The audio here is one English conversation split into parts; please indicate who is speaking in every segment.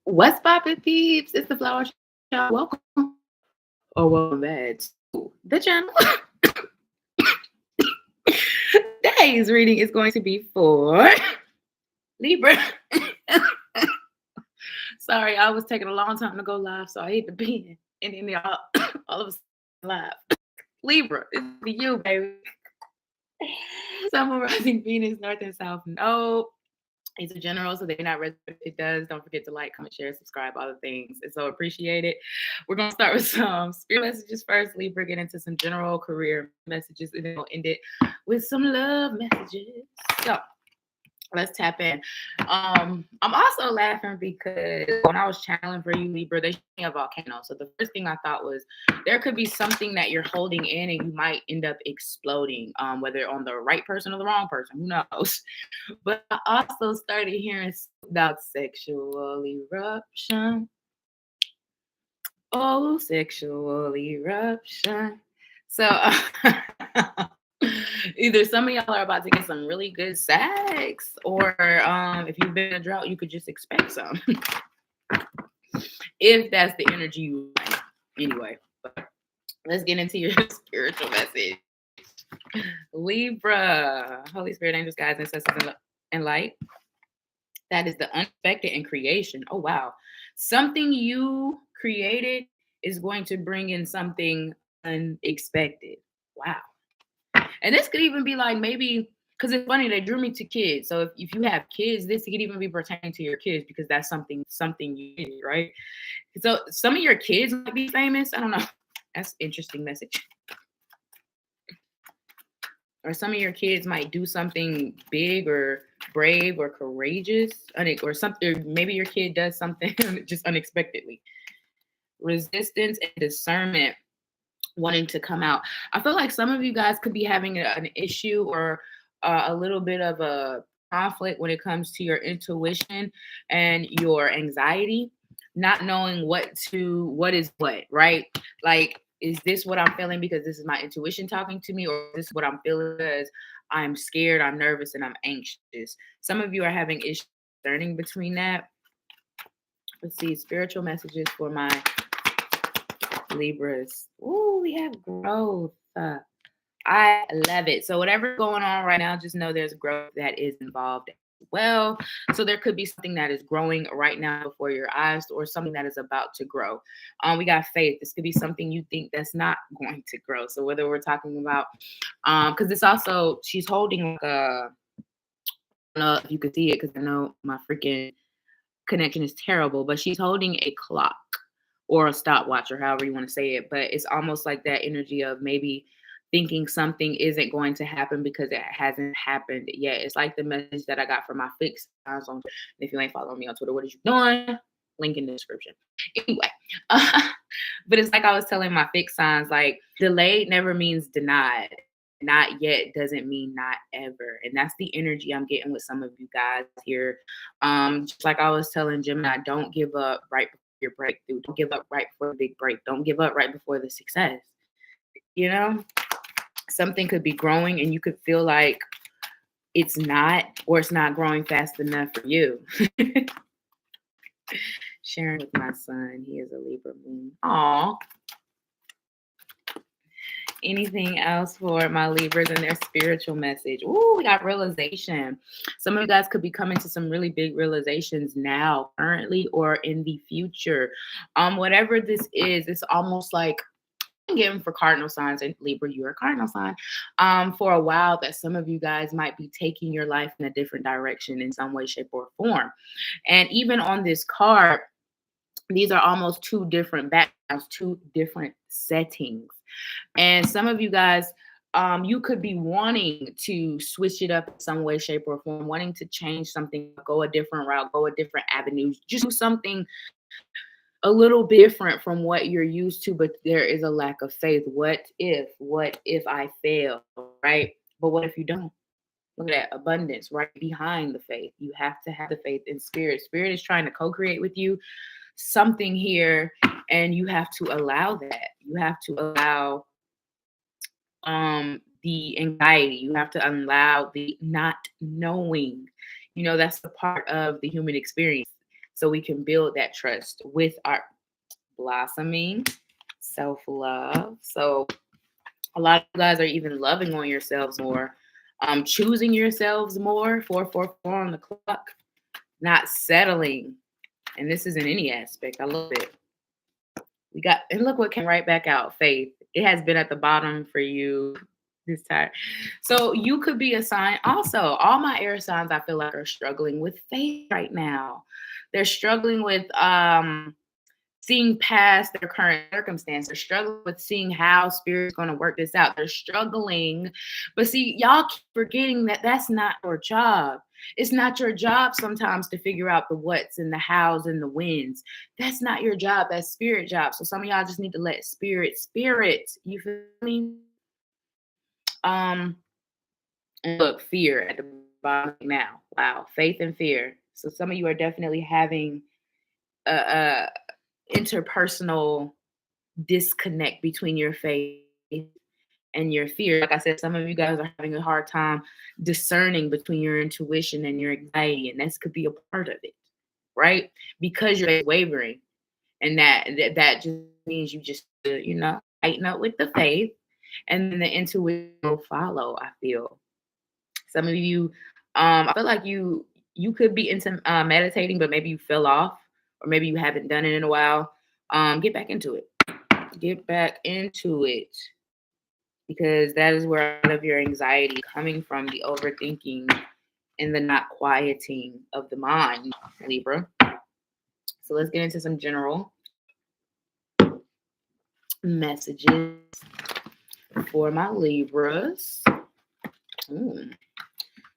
Speaker 1: What's poppin', peeps? It's the Flower Child. Welcome or welcome back to the channel. Today's reading is going to be for Libra. Sorry, I was taking a long time to go live, so I hit the pen, and then all of a sudden live. Libra, it's for you, baby. Sun, Moon, Rising, Venus, North and South. No. It's a general, so they're not registered. If it does, don't forget to like, comment, share, subscribe, all the things. It's so appreciated. We're going to start with some spirit messages first. Libra, get into some general career messages, and then we'll end it with some love messages. So let's tap in. I'm also laughing because when I was channeling for you, Libra, they showed me a volcano. So the first thing I thought was there could be something that you're holding in and you might end up exploding, whether on the right person or the wrong person, who knows. But I also started hearing about sexual eruption. Oh, sexual eruption. So either some of y'all are about to get some really good sex, or if you've been in a drought, you could just expect some. If that's the energy you like. Anyway, let's get into your spiritual message. Libra, Holy Spirit, angels, guides, ancestors, and light. That is the unexpected in creation. Oh, wow. Something you created is going to bring in something unexpected. Wow. And this could even be like maybe, because it's funny, they drew me to kids. So if you have kids, this could even be pertaining to your kids because that's something you did, right? So some of your kids might be famous. I don't know. That's an interesting message. Or some of your kids might do something big or brave or courageous, or something. Or maybe your kid does something just unexpectedly. Resistance and discernment wanting to come out. I feel like some of you guys could be having an issue or a little bit of a conflict when it comes to your intuition and your anxiety, not knowing what is what, right? Like, is this what I'm feeling because this is my intuition talking to me, or is this what I'm feeling because I'm scared, I'm nervous, and I'm anxious? Some of you are having issues discerning between that. Let's see, spiritual messages for my Libras. Ooh, we have growth. I love it. So whatever's going on right now, just know there's growth that is involved as well. So there could be something that is growing right now before your eyes, or something that is about to grow. We got faith. This could be something you think that's not going to grow. So whether we're talking about, because it's also, she's holding like a, I don't know if you could see it because I know my freaking connection is terrible, but she's holding a clock or a stopwatch, or however you want to say it. But it's almost like that energy of maybe thinking something isn't going to happen because it hasn't happened yet. It's like the message that I got from my fixed signs on. If you ain't following me on Twitter, what is you doing? Link in the description. Anyway, but it's like I was telling my fixed signs, like delayed never means denied. Not yet doesn't mean not ever. And that's the energy I'm getting with some of you guys here. Just like I was telling Gemini, don't give up right before your breakthrough. Don't give up right before the big break. Don't give up right before the success. You know, something could be growing and you could feel like it's not, or it's not growing fast enough for you. Sharing with my son, he is a Libra moon. Aw. Anything else for my Libras and their spiritual message? Ooh, we got realization. Some of you guys could be coming to some really big realizations now, currently, or in the future. Whatever this is, it's almost like given for cardinal signs, and Libra, you're a cardinal sign, for a while, that some of you guys might be taking your life in a different direction in some way, shape, or form. And even on this card, these are almost two different backgrounds, two different settings. And some of you guys, you could be wanting to switch it up in some way, shape, or form, wanting to change something, go a different route, go a different avenue, just do something a little different from what you're used to, but there is a lack of faith. What if I fail, right? But what if you don't? Look at that abundance right behind the faith. You have to have the faith in spirit. Spirit is trying to co-create with you something here, and you have to allow that. You have to allow the anxiety. You have to allow the not knowing. You know, that's the part of the human experience. so we can build that trust with our blossoming self-love. So a lot of you guys are even loving on yourselves more, choosing yourselves more. 444 on the clock, not settling. And this is in any aspect. I love it. We got, and look what came right back out, faith. It has been at the bottom for you this time. So you could be a sign. Also, all my air signs I feel like are struggling with faith right now. They're struggling with seeing past their current circumstance. They're struggling with seeing how spirit's going to work this out. They're struggling. But see, y'all keep forgetting that that's not your job. It's not your job sometimes to figure out the what's and the hows and the whens. That's not your job. That's spirit job. So some of y'all just need to let spirit. You feel me? And look, fear at the bottom now. Wow, faith and fear. So some of you are definitely having a interpersonal disconnect between your faith and your fear. Like I said, some of you guys are having a hard time discerning between your intuition and your anxiety, and this could be a part of it, right? Because you're wavering, and that just means you just tighten up with the faith, and then the intuition will follow. I feel some of you, I feel like you could be into meditating, but maybe you fell off, or maybe you haven't done it in a while. Get back into it. Get back into it, because that is where a lot of your anxiety coming from, the overthinking and the not quieting of the mind, Libra. So let's get into some general messages for my Libras.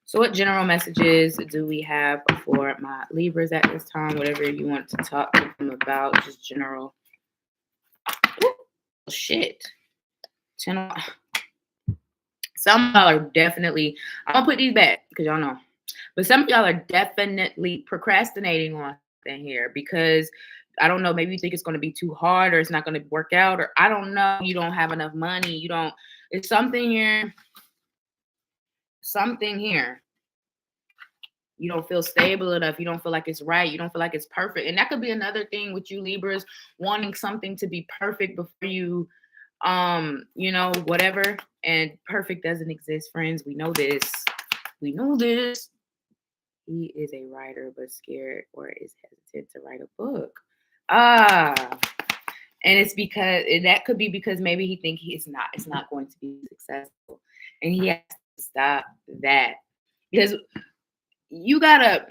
Speaker 1: So what general messages do we have for my Libras at this time? Whatever you want to talk to them about, just general. Ooh, shit. Some of y'all are definitely, I'm gonna put these back because y'all know, but some of y'all are definitely procrastinating on something here because I don't know, maybe you think it's going to be too hard, or it's not going to work out, or I don't know, you don't have enough money, it's something here. You don't feel stable enough. You don't feel like it's right. You don't feel like it's perfect. And that could be another thing with you Libras, wanting something to be perfect before you, whatever. And perfect doesn't exist, friends. We know this. He is a writer, but scared or is hesitant to write a book. And it's because that could be because maybe he thinks it's not going to be successful. And he has to stop that. Because you gotta,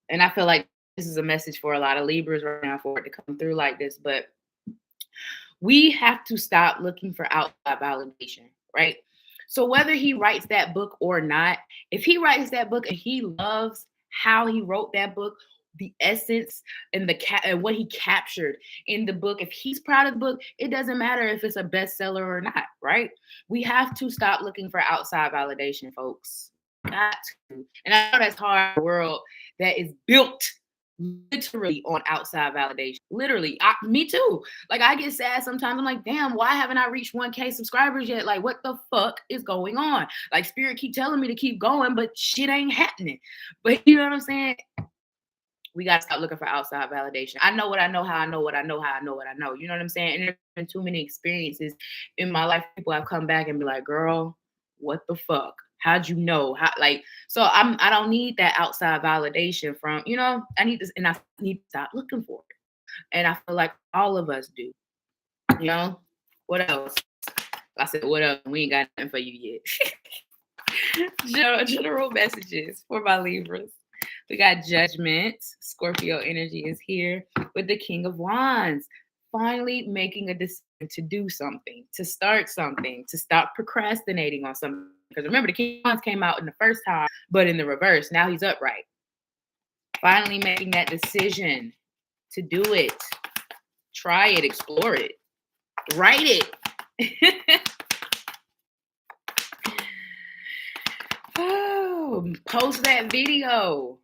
Speaker 1: and I feel like this is a message for a lot of Libras right now for it to come through like this, but we have to stop looking for outside validation, right? So whether he writes that book or not, if he writes that book and he loves how he wrote that book, the essence and and what he captured in the book, if he's proud of the book, it doesn't matter if it's a bestseller or not, right? We have to stop looking for outside validation, folks. Got to. And I know that's hard in a world that is built literally on outside validation. Literally. Me too. Like I get sad sometimes. I'm like, damn, why haven't I reached 1K subscribers yet? Like, what the fuck is going on? Like spirit keep telling me to keep going, but shit ain't happening. But you know what I'm saying? We got to stop looking for outside validation. I know what I know, how I know what I know, how I know what I know. You know what I'm saying? And there's been too many experiences in my life. People have come back and be like, girl, what the fuck? How'd you know? So I don't need that outside validation from, I need this, and I need to stop looking for it. And I feel like all of us do. What else? I said, what else? We ain't got nothing for you yet. General messages for my Libras. We got Judgment. Scorpio energy is here with the King of Wands. Finally making a decision to do something, to start something, to stop procrastinating on something. Because remember, the King of Wands came out in the first time, but in the reverse. Now he's upright. Finally making that decision to do it. Try it, explore it, write it. Oh, post that video.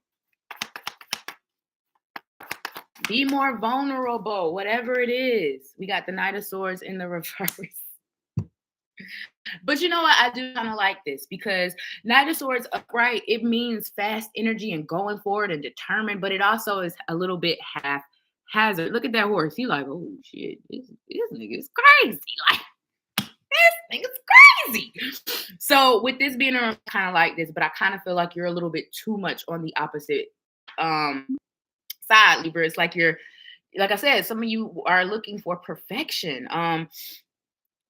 Speaker 1: Be more vulnerable, whatever it is. We got the Knight of Swords in the reverse. But you know what? I do kind of like this because Knight of Swords upright, it means fast energy and going forward and determined, but it also is a little bit haphazard. Look at that horse. He like, oh shit, this nigga's crazy. Like, this nigga's crazy. So with this being a kind of like this, but I kind of feel like you're a little bit too much on the opposite side, Libra. It's like you're, like I said, some of you are looking for perfection.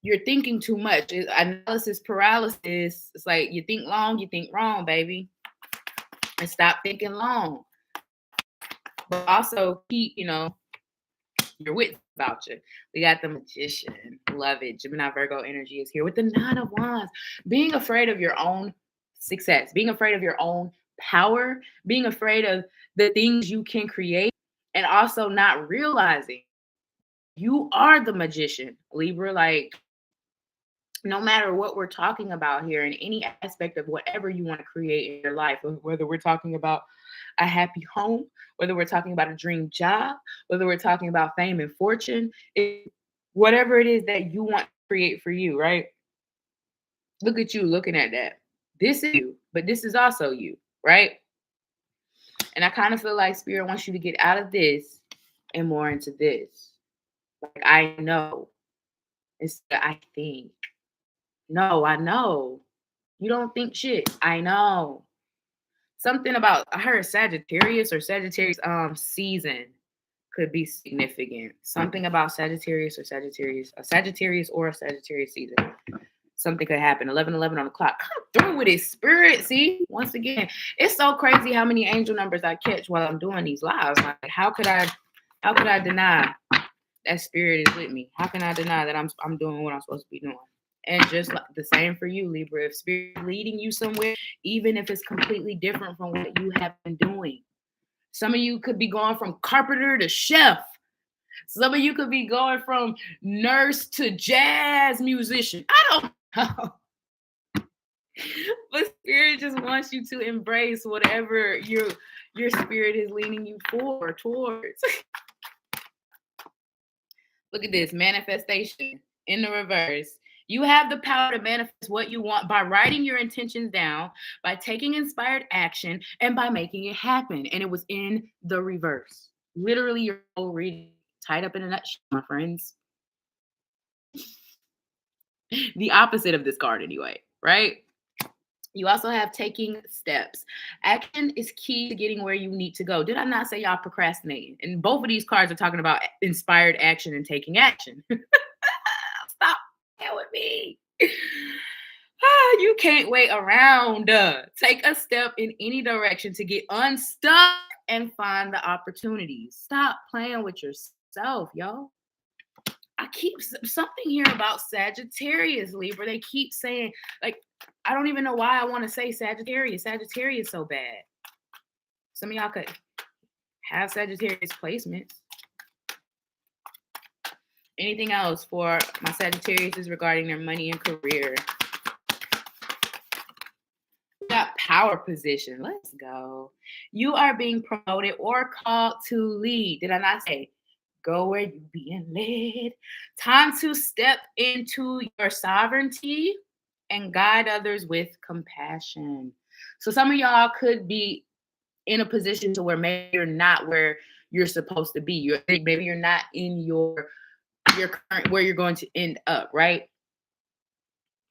Speaker 1: You're thinking too much. Analysis paralysis. It's like you think long, you think wrong, baby. And stop thinking long. But also keep, your wits about you. We got the Magician. Love it. Gemini Virgo energy is here with the Nine of Wands. Being afraid of your own success, being afraid of your own power, being afraid of the things you can create, and also not realizing you are the magician, Libra. Like, no matter what we're talking about here in any aspect of whatever you want to create in your life, whether we're talking about a happy home, whether we're talking about a dream job, whether we're talking about fame and fortune, whatever it is that you want to create for you, right? Look at you looking at that. This is you, but this is also you, right? And I kind of feel like Spirit wants you to get out of this and more into this. Like, I know. It's I think. No, I know. You don't think shit. I know. Something about, I heard Sagittarius or Sagittarius season could be significant. Something about Sagittarius or a Sagittarius season. Something could happen. 11:11 on the clock. Come through with it, Spirit. See, once again, it's so crazy how many angel numbers I catch while I'm doing these lives. Like, how could I deny that Spirit is with me? How can I deny that I'm doing what I'm supposed to be doing? And just like the same for you, Libra. If Spirit is leading you somewhere, even if it's completely different from what you have been doing. Some of you could be going from carpenter to chef. Some of you could be going from nurse to jazz musician. I don't know. But Spirit just wants you to embrace whatever your spirit is leaning you towards. Look at this manifestation in the reverse. You have the power to manifest what you want by writing your intentions down, by taking inspired action, and by making it happen. And it was in the reverse. Literally, your whole reading tied up in a nutshell, my friends. The opposite of this card, anyway, right? You also have taking steps. Action is key to getting where you need to go. Did I not say y'all procrastinating? And both of these cards are talking about inspired action and taking action. Stop with me. You can't wait around. Take a step in any direction to get unstuck and find the opportunities. Stop playing with yourself, yo. I keep something here about Sagittarius, Libra. They keep saying, like, I don't even know why I want to say Sagittarius. Sagittarius so bad. Some of y'all could have Sagittarius placements. Anything else for my Sagittarius regarding their money and career? We got power position. Let's go. You are being promoted or called to lead. Did I not say? Go where you being led. Time to step into your sovereignty and guide others with compassion. So some of y'all could be in a position to where maybe you're not where you're supposed to be. Maybe you're not in your current where you're going to end up, right?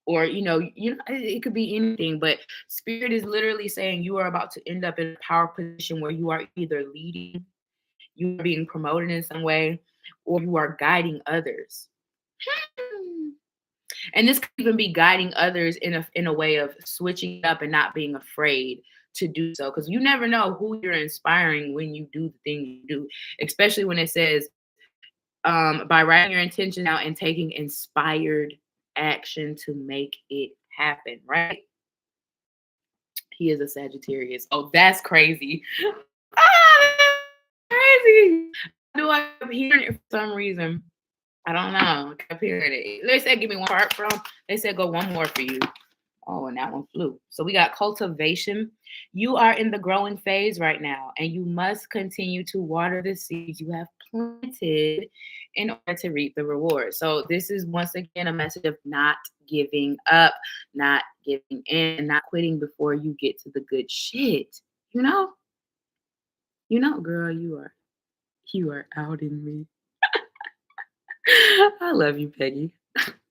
Speaker 1: Or it could be anything, but Spirit is literally saying you are about to end up in a power position where you are either leading, you are being promoted in some way, or you are guiding others. And this could even be guiding others in a way of switching up and not being afraid to do so, because you never know who you're inspiring when you do the thing you do, especially when it says by writing your intention out and taking inspired action to make it happen, right? He is a Sagittarius. Oh, that's crazy. Crazy. Do I keep hearing it for some reason? I don't know. I kept hearing it. They said give me one part from. They said go one more for you. Oh, and that one flew. So we got cultivation. You are in the growing phase right now, and you must continue to water the seeds you have planted in order to reap the reward. So this is once again a message of not giving up, not giving in, not quitting before you get to the good shit. You know, girl, you are outing me. I love you, Peggy.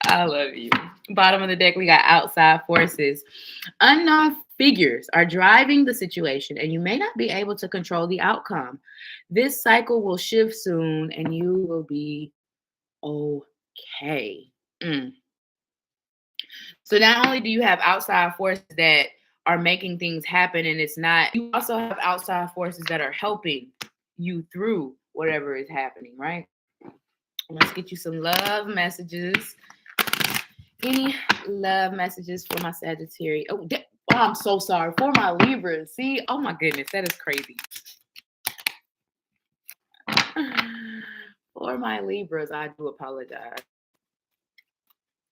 Speaker 1: I love you. Bottom of the deck, we got outside forces. Unknown figures are driving the situation, and you may not be able to control the outcome. This cycle will shift soon, and you will be okay. Mm. So, not only do you have outside forces that are making things happen, and it's not, you also have outside forces that are helping you through whatever is happening, right? Let's get you some love messages. Any love messages for my Sagittarius? Oh, I'm so sorry. For my Libras. See, oh my goodness, that is crazy. For my Libras, I do apologize.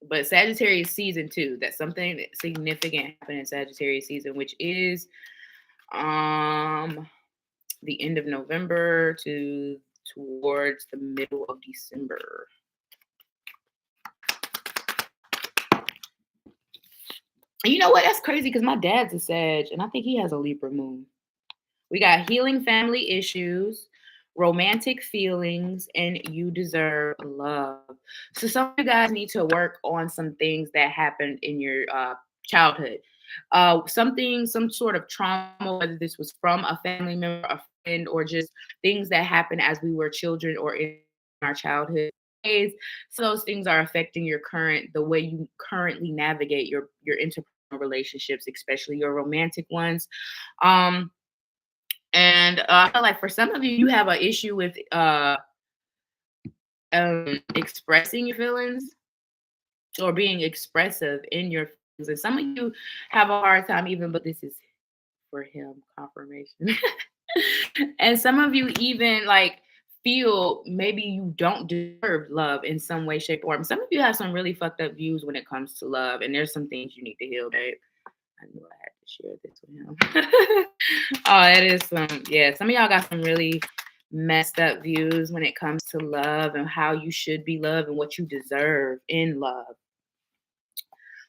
Speaker 1: But Sagittarius season 2, that's something significant happened in Sagittarius season, which is the end of November to towards the middle of December. And you know what? That's crazy because my dad's a Sag, and I think he has a Libra moon. We got healing family issues, romantic feelings, and you deserve love. So some of you guys need to work on some things that happened in your childhood. Some sort of trauma, whether this was from a family member, a friend, or just things that happened as we were children or in our childhood days. So those things are affecting the way you currently navigate your interpersonal relationships, especially your romantic ones. And I feel like for some of you, you have an issue with expressing your feelings or being expressive in your feelings. And some of you have a hard time even, but this is for him confirmation. And some of you even like feel maybe you don't deserve love in some way, shape, or form. Some of you have some really fucked up views when it comes to love, and there's some things you need to heal, babe. I knew I had to share this with him. Oh, it is some of y'all got some really messed up views when it comes to love and how you should be loved and what you deserve in love.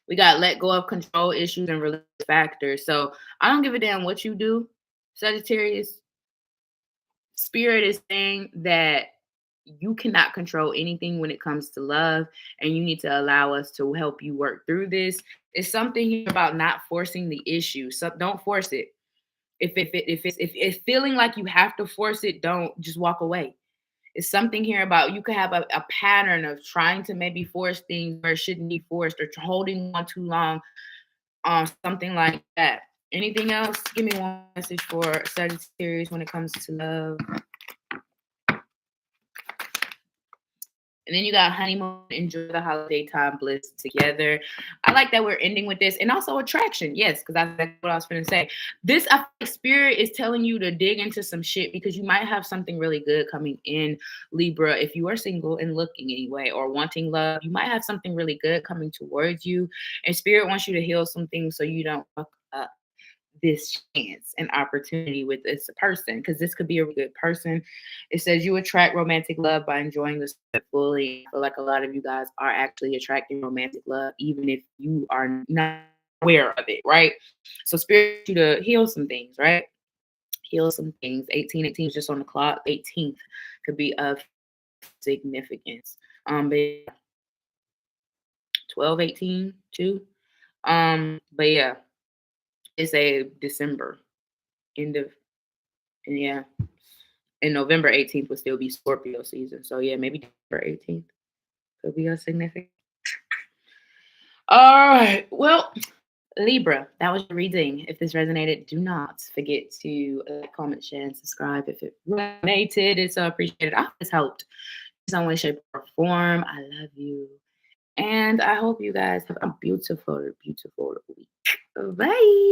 Speaker 1: We got let go of control issues and related factors. So I don't give a damn what you do, Sagittarius. Spirit is saying that you cannot control anything when it comes to love, and you need to allow us to help you work through this. It's something here about not forcing the issue. So don't force it. If it's feeling like you have to force it, don't just walk away. It's something here about you could have a pattern of trying to maybe force things where it shouldn't be forced or holding on too long on something like that. Anything else? Give me one message for Sagittarius when it comes to love. And then you got honeymoon, enjoy the holiday time, bliss together. I like that we're ending with this. And also attraction. Yes, because that's what I was going to say. This spirit is telling you to dig into some shit because you might have something really good coming in, Libra. If you are single and looking anyway or wanting love, you might have something really good coming towards you. And spirit wants you to heal some things so you don't fuck up this chance and opportunity with this person, because this could be a good person. It says you attract romantic love by enjoying this fully. I feel like a lot of you guys are actually attracting romantic love, even if you are not aware of it, right? So spirit you to heal some things, right? Heal some things. 1818 is just on the clock. 18th could be of significance. But 1218 too. But yeah, it's a December end of, and yeah, and November 18th would still be Scorpio season. So yeah, maybe December 18th could be a significant. All right. Well, Libra, that was your reading. If this resonated, do not forget to like, comment, share, and subscribe. If it resonated, it's appreciated. I hope this helped in some way, shape, or form. I love you. And I hope you guys have a beautiful, beautiful week. Bye.